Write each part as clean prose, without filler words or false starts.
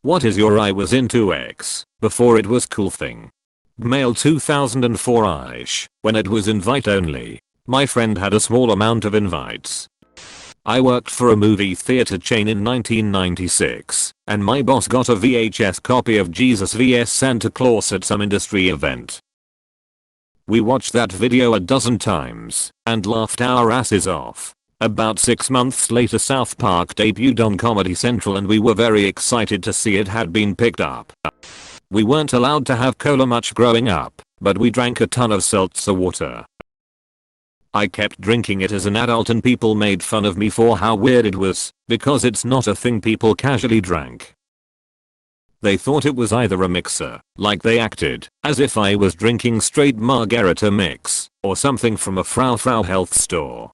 What is your I was into X before it was cool thing? Male 2004ish, when it was invite only. My friend had a small amount of invites. I worked for a movie theater chain in 1996, and my boss got a VHS copy of Jesus vs Santa Claus at some industry event. We watched that video a dozen times and laughed our asses off. About 6 months later South Park debuted on Comedy Central and we were very excited to see it had been picked up. We weren't allowed to have cola much growing up, but we drank a ton of seltzer water. I kept drinking it as an adult and people made fun of me for how weird it was, because it's not a thing people casually drank. They thought it was either a mixer, like they acted as if I was drinking straight margarita mix, or something from a Frau health store.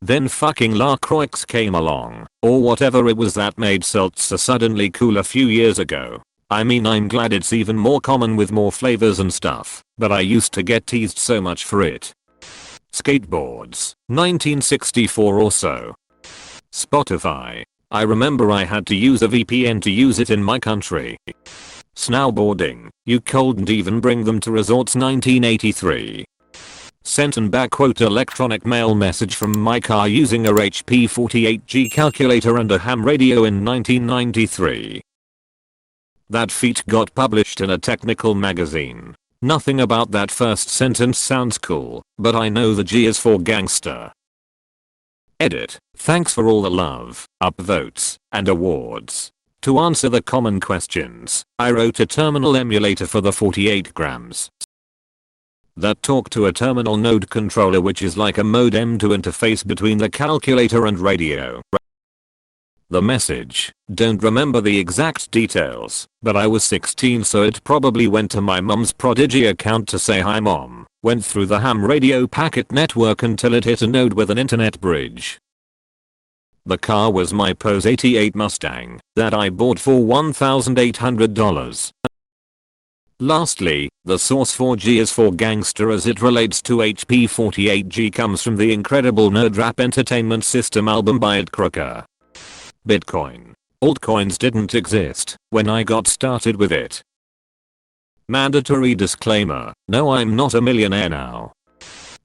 Then fucking LaCroix came along, or whatever it was that made seltzer suddenly cool a few years ago. I mean, I'm glad it's even more common with more flavors and stuff, but I used to get teased so much for it. Skateboards, 1964 or so. Spotify. I remember I had to use a VPN to use it in my country. Snowboarding. You couldn't even bring them to resorts, 1983. Sent and back quote electronic mail message from my car using a HP 48G calculator and a ham radio in 1993. That feat got published in a technical magazine. Nothing about that first sentence sounds cool, but I know the G is for gangster. Edit. Thanks for all the love, upvotes, and awards. To answer the common questions, I wrote a terminal emulator for the 48 grams. That talk to a terminal node controller, which is like a modem to interface between the calculator and radio. The message, don't remember the exact details, but I was 16 so it probably went to my mom's Prodigy account to say hi mom, went through the ham radio packet network until it hit a node with an internet bridge. The car was my Pose 88 Mustang that I bought for $1,800. Lastly, the source for G is for gangster as it relates to HP 48G comes from the incredible Nerd Rap Entertainment System album by Ed Crooker. Bitcoin. Altcoins didn't exist when I got started with it. Mandatory disclaimer, no, I'm not a millionaire now.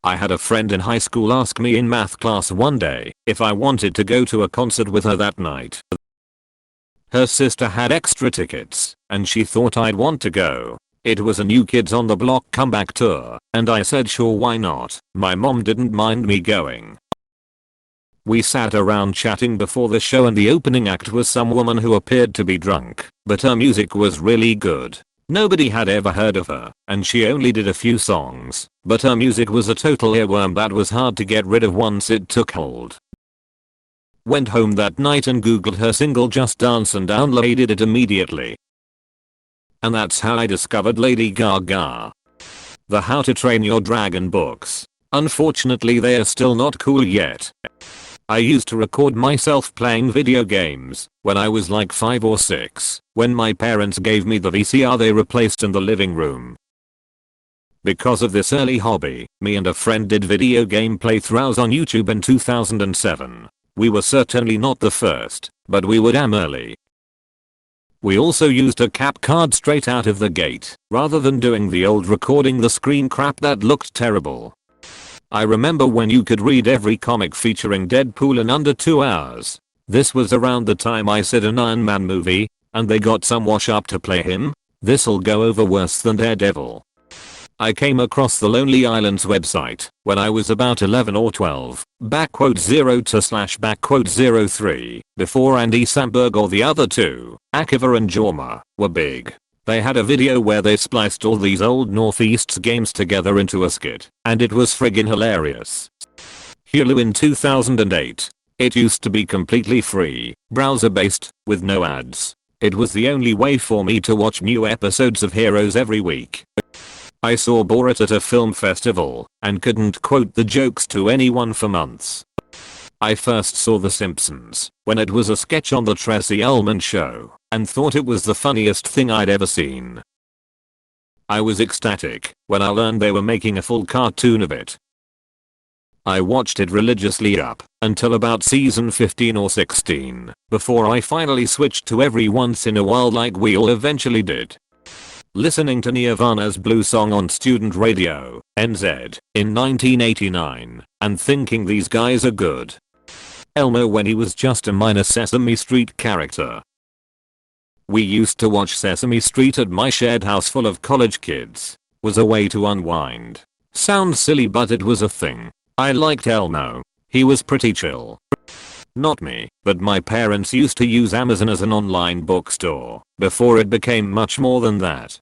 I had a friend in high school ask me in math class one day if I wanted to go to a concert with her that night. Her sister had extra tickets, and she thought I'd want to go. It was a New Kids on the Block comeback tour, and I said sure, why not. My mom didn't mind me going. We sat around chatting before the show and the opening act was some woman who appeared to be drunk, but her music was really good. Nobody had ever heard of her, and she only did a few songs, but her music was a total earworm that was hard to get rid of once it took hold. Went home that night and googled her single Just Dance and downloaded it immediately. And that's how I discovered Lady Gaga. The How to Train Your Dragon books. Unfortunately they are still not cool yet. I used to record myself playing video games when I was like 5 or 6, when my parents gave me the VCR they replaced in the living room. Because of this early hobby, me and a friend did video game playthroughs on YouTube in 2007. We were certainly not the first, but we were damn early. We also used a cap card straight out of the gate, rather than doing the old recording the screen crap that looked terrible. I remember when you could read every comic featuring Deadpool in under 2 hours. This was around the time I said an Iron Man movie, and they got some wash up to play him. This'll go over worse than Daredevil. I came across the Lonely Islands website when I was about 11 or 12, /0 before Andy Samberg or the other two, Akiva and Jorma, were big. They had a video where they spliced all these old Northeast's games together into a skit, and it was friggin' hilarious. Hulu in 2008. It used to be completely free, browser based, with no ads. It was the only way for me to watch new episodes of Heroes every week. I saw Borat at a film festival and couldn't quote the jokes to anyone for months. I first saw The Simpsons when it was a sketch on the Tracey Ullman Show and thought it was the funniest thing I'd ever seen. I was ecstatic when I learned they were making a full cartoon of it. I watched it religiously up until about season 15 or 16 before I finally switched to every once in a while like we all eventually did. Listening to Nirvana's Blue Song on student radio, NZ, in 1989, and thinking these guys are good. Elmo when he was just a minor Sesame Street character. We used to watch Sesame Street at my shared house full of college kids. Was a way to unwind. Sounds silly but it was a thing. I liked Elmo. He was pretty chill. Not me, but my parents used to use Amazon as an online bookstore before it became much more than that.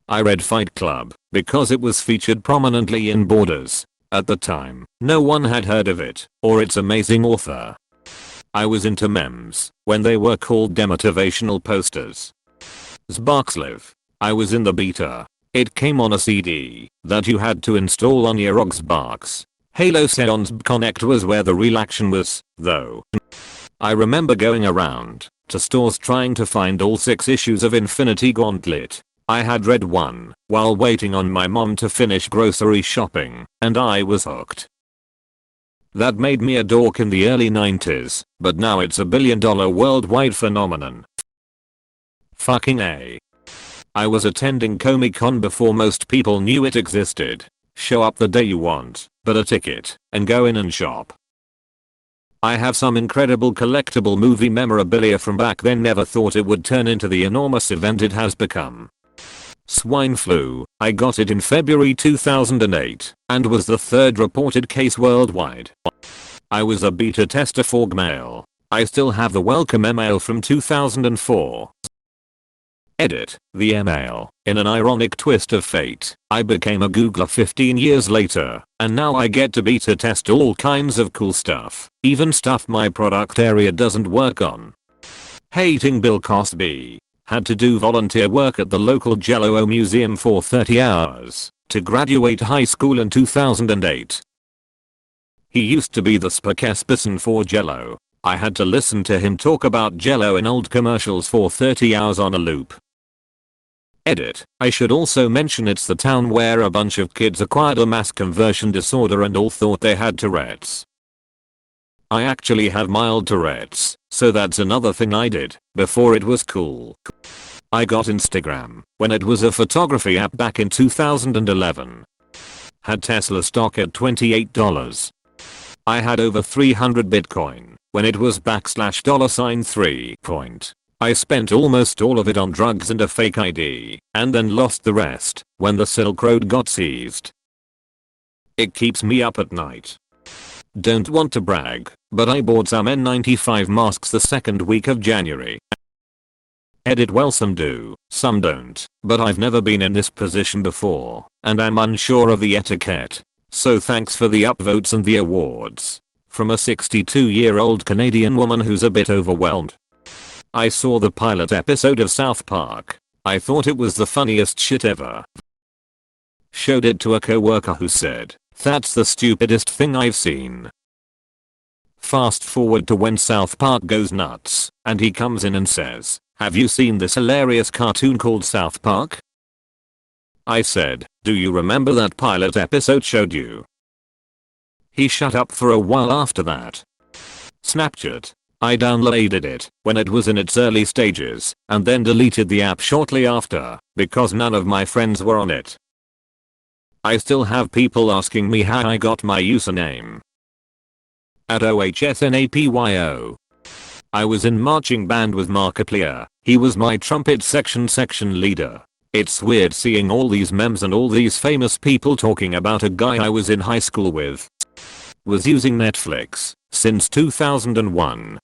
I read Fight Club because it was featured prominently in Borders. At the time, no one had heard of it or its amazing author. I was into memes when they were called demotivational posters. Xbox. I was in the beta. It came on a CD that you had to install on your Xbox. Halo Seon's Connect was where the real action was, though. I remember going around to stores trying to find all 6 issues of Infinity Gauntlet. I had read one while waiting on my mom to finish grocery shopping, and I was hooked. That made me a dork in the early 90s, but now it's a $1 billion worldwide phenomenon. Fucking A. I was attending Comic-Con before most people knew it existed. Show up the day you want, but a ticket, and go in and shop. I have some incredible collectible movie memorabilia from back then, never thought it would turn into the enormous event it has become. Swine flu, I got it in February 2008, and was the 3rd reported case worldwide. I was a beta tester for Gmail. I still have the welcome email from 2004. Edit, the email. In an ironic twist of fate, I became a Googler 15 years later, and now I get to beta test all kinds of cool stuff, even stuff my product area doesn't work on. Hating Bill Cosby. Had to do volunteer work at the local Jell-O museum for 30 hours to graduate high school in 2008. He used to be the spokesperson for Jell-O. I had to listen to him talk about Jell-O in old commercials for 30 hours on a loop. Edit, I should also mention it's the town where a bunch of kids acquired a mass conversion disorder and all thought they had Tourette's. I actually have mild Tourette's, so that's another thing I did before it was cool. I got Instagram when it was a photography app back in 2011. Had Tesla stock at $28. I had over 300 Bitcoin when it was $3. I spent almost all of it on drugs and a fake ID, and then lost the rest when the Silk Road got seized. It keeps me up at night. Don't want to brag, but I bought some N95 masks the 2nd week of January. Edit, well some do, some don't, but I've never been in this position before, and I'm unsure of the etiquette. So thanks for the upvotes and the awards. From a 62-year-old Canadian woman who's a bit overwhelmed. I saw the pilot episode of South Park. I thought it was the funniest shit ever. Showed it to a coworker who said, "That's the stupidest thing I've seen." Fast forward to when South Park goes nuts, and he comes in and says, "Have you seen this hilarious cartoon called South Park?" I said, "Do you remember that pilot episode showed you?" He shut up for a while after that. Snapchat. I downloaded it when it was in its early stages, and then deleted the app shortly after, because none of my friends were on it. I still have people asking me how I got my username. At OHSNAPYO. I was in marching band with Markiplier. He was my trumpet section leader. It's weird seeing all these memes and all these famous people talking about a guy I was in high school with. Was using Netflix since 2001.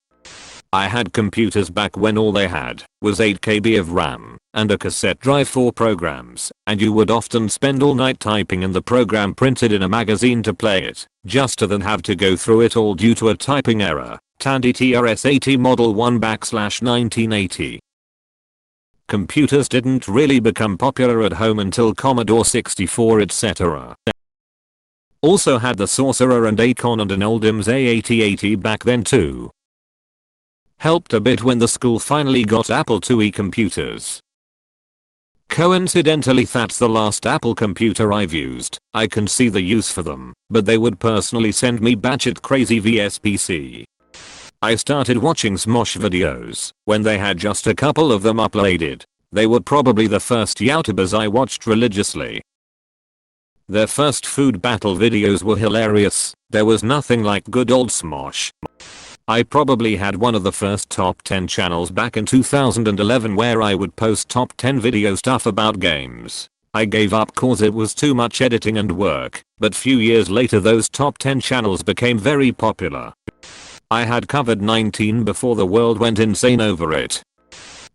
I had computers back when all they had was 8 KB of RAM and a cassette drive for programs, and you would often spend all night typing in the program printed in a magazine to play it, just to then have to go through it all due to a typing error. Tandy TRS-80 Model 1/1980. Computers didn't really become popular at home until Commodore 64 etc. Also had the Sorcerer and Acon and an old IMS A8080 back then too. Helped a bit when the school finally got Apple IIe computers. Coincidentally, that's the last Apple computer I've used. I can see the use for them, but they would personally send me batshit crazy VSPC. I started watching Smosh videos when they had just a couple of them uploaded. They were probably the first YouTubers I watched religiously. Their first food battle videos were hilarious. There was nothing like good old Smosh. I probably had one of the first top 10 channels back in 2011 where I would post top 10 video stuff about games. I gave up cause it was too much editing and work, but few years later those top 10 channels became very popular. I had covered 19 before the world went insane over it.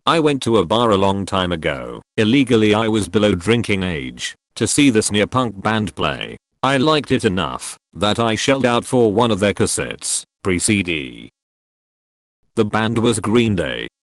I went to a bar a long time ago. Illegally, I was below drinking age, to see this near-punk band play. I liked it enough that I shelled out for one of their cassettes, pre-CD. The band was Green Day.